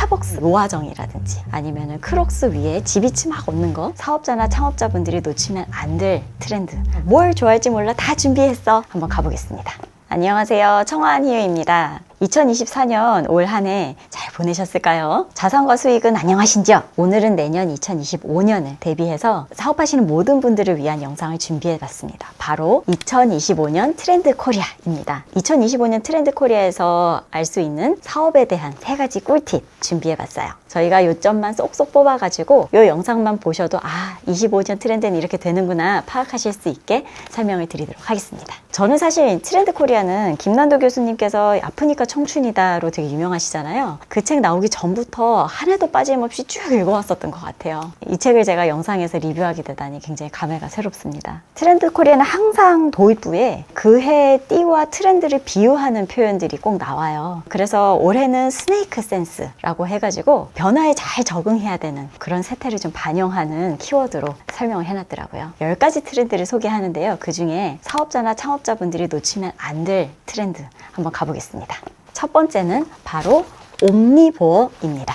스타벅스 로아정이라든지 아니면은 크록스 위에 지비치 막 없는 거, 사업자나 창업자분들이 놓치면 안 될 트렌드, 뭘 좋아할지 몰라 다 준비했어. 한번 가보겠습니다. 안녕하세요, 청아한희애입니다. 2024년 올 한 해 잘 보내셨을까요? 자산과 수익은 안녕하신지요? 오늘은 내년 2025년을 대비해서 사업하시는 모든 분들을 위한 영상을 준비해봤습니다. 바로 2025년 트렌드 코리아입니다. 2025년 트렌드 코리아에서 알 수 있는 사업에 대한 3가지 꿀팁 준비해봤어요. 저희가 요점만 쏙쏙 뽑아가지고 요 영상만 보셔도 25년 트렌드는 이렇게 되는구나 파악하실 수 있게 설명을 드리도록 하겠습니다. 저는 사실 트렌드 코리아는 김난도 교수님께서 아프니까 청춘이다로 되게 유명하시잖아요. 그 책 나오기 전부터 한 해도 빠짐없이 쭉 읽어왔었던 것 같아요. 이 책을 제가 영상에서 리뷰하게 되다니 굉장히 감회가 새롭습니다. 트렌드 코리아는 항상 도입부에 그 해의 띠와 트렌드를 비유하는 표현들이 꼭 나와요. 그래서 올해는 스네이크 센스라고 해가지고 변화에 잘 적응해야 되는 그런 세태를 좀 반영하는 키워드로 설명을 해놨더라고요. 10가지 트렌드를 소개하는데요. 그 중에 사업자나 창업자분들이 놓치면 안 될 트렌드 한번 가보겠습니다. 첫 번째는 바로 옴니보어입니다.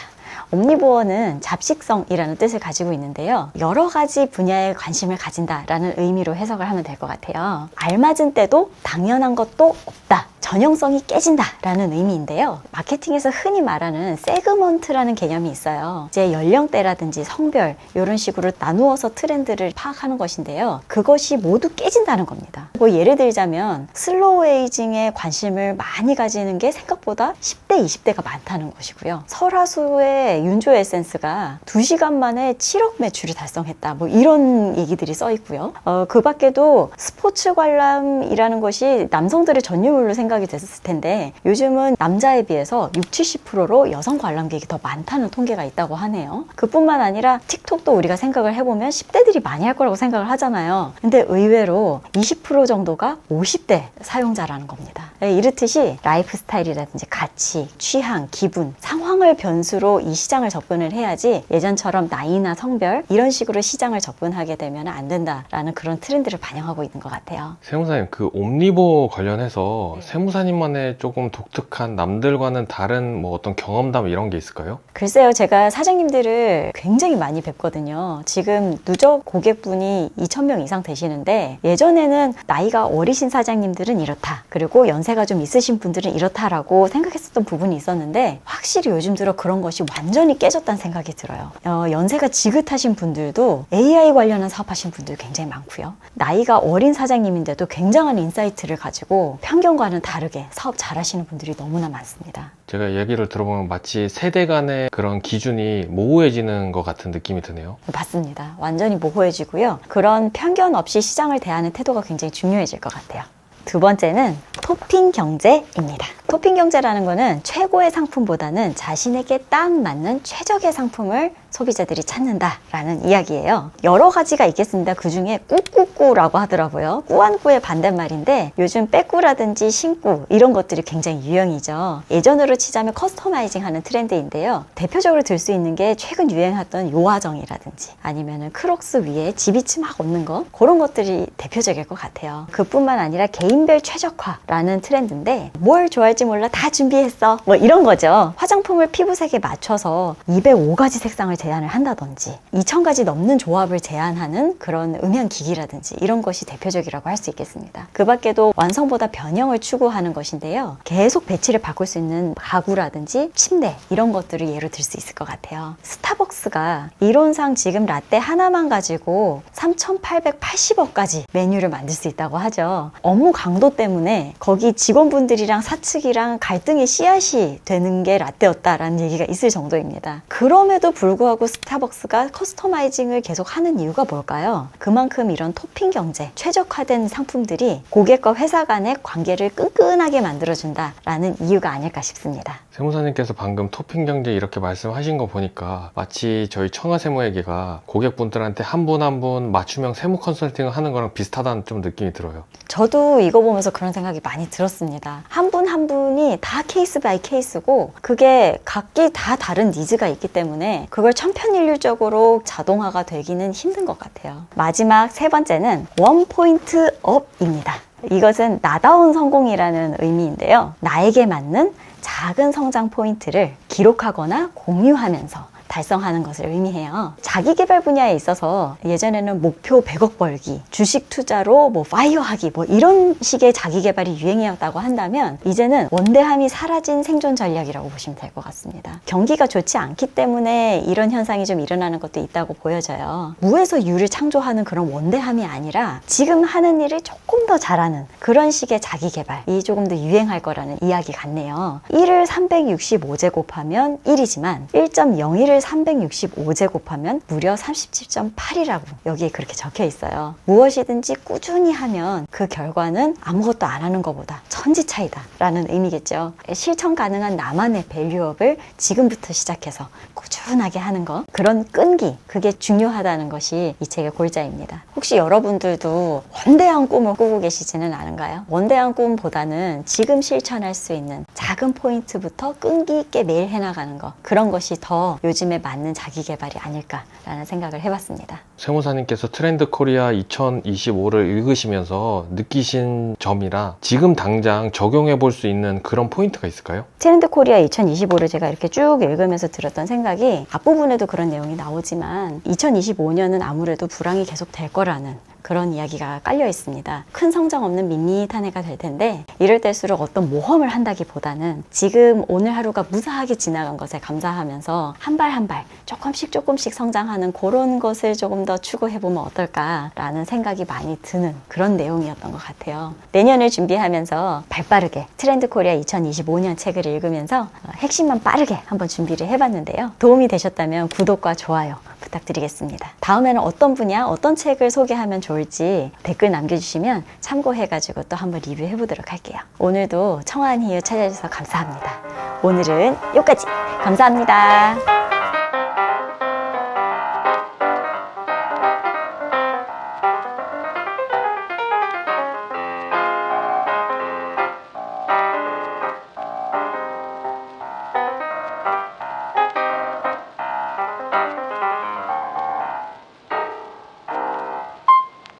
옴니보어는 잡식성이라는 뜻을 가지고 있는데요. 여러 가지 분야에 관심을 가진다라는 의미로 해석을 하면 될 것 같아요. 알맞은 때도 당연한 것도 없다. 전형성이 깨진다라는 의미인데요. 마케팅에서 흔히 말하는 세그먼트라는 개념이 있어요. 이제 연령대라든지 성별 이런 식으로 나누어서 트렌드를 파악하는 것인데요. 그것이 모두 깨진다는 겁니다. 뭐 예를 들자면 슬로우 에이징에 관심을 많이 가지는 게 생각보다 10대, 20대가 많다는 것이고요. 설화수의 윤조 에센스가 2시간 만에 7억 매출을 달성했다. 뭐 이런 얘기들이 써 있고요. 그 밖에도 스포츠 관람이라는 것이 남성들의 전유물로 생각이 됐을 텐데 요즘은 남자에 비해서 60-70%로 여성 관람객이 더 많다는 통계가 있다고 하네요. 그뿐만 아니라 틱톡도 우리가 생각을 해보면 10대들이 많이 할 거라고 생각을 하잖아요. 근데 의외로 20% 정도가 50대 사용자라는 겁니다. 이렇듯이 라이프 스타일이라든지 가치, 취향, 기분, 상황을 변수로 이 시장을 접근을 해야지 예전처럼 나이나 성별 이런 식으로 시장을 접근하게 되면 안 된다라는 그런 트렌드를 반영하고 있는 것 같아요. 세무사님, 그 옴니보 관련해서 세무사님만의 조금 독특한 남들과는 다른 뭐 어떤 경험담 이런 게 있을까요? 글쎄요, 제가 사장님들을 굉장히 많이 뵙거든요. 지금 누적 고객분이 2,000명 이상 되시는데 예전에는 나이가 어리신 사장님들은 이렇다, 그리고 연세가 좀 있으신 분들은 이렇다라고 생각했었던 부분이 있었는데 확실히 요즘 들어 그런 것이 완전히 깨졌다는 생각이 들어요. 연세가 지긋하신 분들도 AI 관련한 사업하신 분들 굉장히 많고요. 나이가 어린 사장님인데도 굉장한 인사이트를 가지고 편견과는 다르게 사업 잘하시는 분들이 너무나 많습니다. 제가 얘기를 들어보면 마치 세대 간의 그런 기준이 모호해지는 것 같은 느낌이 드네요. 맞습니다. 완전히 모호해지고요. 그런 편견 없이 시장을 대하는 태도가 굉장히 중요해질 것 같아요. 두 번째는 토핑 경제입니다. 토핑 경제라는 거는 최고의 상품보다는 자신에게 딱 맞는 최적의 상품을 소비자들이 찾는다라는 이야기예요. 여러 가지가 있겠습니다. 그 중에 꾸꾸꾸라고 하더라고요. 꾸안꾸의 반대말인데 요즘 빼꾸라든지 신꾸 이런 것들이 굉장히 유행이죠. 예전으로 치자면 커스터마이징 하는 트렌드인데요. 대표적으로 들 수 있는 게 최근 유행했던 요아정이라든지 아니면은 크록스 위에 지비치 막 없는 거, 그런 것들이 대표적일 것 같아요. 그뿐만 아니라 개인별 최적화라는 트렌드인데 뭘 좋아할지 몰라 다 준비했어. 뭐 이런 거죠. 화장품을 피부색에 맞춰서 205가지 색상을 제안을 한다든지 2,000가지 넘는 조합을 제안하는 그런 음향기기라든지 이런 것이 대표적이라고 할 수 있겠습니다. 그 밖에도 완성보다 변형을 추구하는 것인데요. 계속 배치를 바꿀 수 있는 가구라든지 침대 이런 것들을 예로 들 수 있을 것 같아요. 스타벅스가 이론상 지금 라떼 하나만 가지고 3,880억까지 메뉴를 만들 수 있다고 하죠. 업무 강도 때문에 거기 직원분들이랑 사측이랑 갈등의 씨앗이 되는 게 라떼였다라는 얘기가 있을 정도입니다. 그럼에도 불구하고 스타벅스가 커스터마이징을 계속 하는 이유가 뭘까요? 그만큼 이런 토핑 경제, 최적화된 상품들이 고객과 회사 간의 관계를 끈끈하게 만들어준다라는 이유가 아닐까 싶습니다. 세무사님께서 방금 토핑 경제 이렇게 말씀하신 거 보니까 마치 저희 청아세무회계가 고객분들한테 한 분 한 분 맞춤형 세무 컨설팅을 하는 거랑 비슷하다는 좀 느낌이 들어요. 저도 이거 보면서 그런 생각이 많이 들었습니다. 한 분 한 분이 다 케이스 바이 케이스고 그게 각기 다 다른 니즈가 있기 때문에 그걸 천편일률적으로 자동화가 되기는 힘든 것 같아요. 마지막 3번째는 원 포인트 업입니다. 이것은 나다운 성공이라는 의미인데요. 나에게 맞는 작은 성장 포인트를 기록하거나 공유하면서 달성하는 것을 의미해요. 자기 개발 분야에 있어서 예전에는 목표 100억 벌기, 주식 투자로 뭐 파이어 하기, 뭐 이런 식의 자기 개발이 유행이었다고 한다면 이제는 원대함이 사라진 생존 전략이라고 보시면 될 것 같습니다. 경기가 좋지 않기 때문에 이런 현상이 좀 일어나는 것도 있다고 보여져요. 무에서 유를 창조하는 그런 원대함이 아니라 지금 하는 일을 조금 더 잘하는 그런 식의 자기 개발이 조금 더 유행할 거라는 이야기 같네요. 1을 365제곱하면 1이지만 1.01을 365제곱하면 무려 37.8이라고 여기에 그렇게 적혀 있어요. 무엇이든지 꾸준히 하면 그 결과는 아무것도 안 하는 것보다 천지 차이다 라는 의미겠죠. 실천 가능한 나만의 밸류업을 지금부터 시작해서 꾸준하게 하는 것, 그런 끈기, 그게 중요하다는 것이 이 책의 골자입니다. 혹시 여러분들도 원대한 꿈을 꾸고 계시지는 않은가요? 원대한 꿈보다는 지금 실천할 수 있는 작은 포인트부터 끈기 있게 매일 해나가는 것, 그런 것이 더 요즘에 맞는 자기 개발이 아닐까라는 생각을 해봤습니다. 세무사님께서 트렌드 코리아 2025를 읽으시면서 느끼신 점이라 지금 당장 적용해 볼 수 있는 그런 포인트가 있을까요? 트렌드 코리아 2025를 제가 이렇게 쭉 읽으면서 들었던 생각이 앞부분에도 그런 내용이 나오지만 2025년은 아무래도 불황이 계속 될 거라는 그런 이야기가 깔려 있습니다. 큰 성장 없는 밋밋한 해가 될 텐데 이럴 때일수록 어떤 모험을 한다기보다는 지금 오늘 하루가 무사하게 지나간 것에 감사하면서 한 발 한 발 조금씩 성장하는 그런 것을 조금 더 추구해보면 어떨까라는 생각이 많이 드는 그런 내용이었던 것 같아요. 내년을 준비하면서 발빠르게 트렌드 코리아 2025년 책을 읽으면서 핵심만 빠르게 한번 준비를 해봤는데요. 도움이 되셨다면 구독과 좋아요 부탁드리겠습니다. 다음에는 어떤 분야, 어떤 책을 소개하면 좋을지 댓글 남겨주시면 참고해가지고 또 한번 리뷰해보도록 할게요. 오늘도 청아한 이유 찾아주셔서 감사합니다. 오늘은 여기까지. 감사합니다.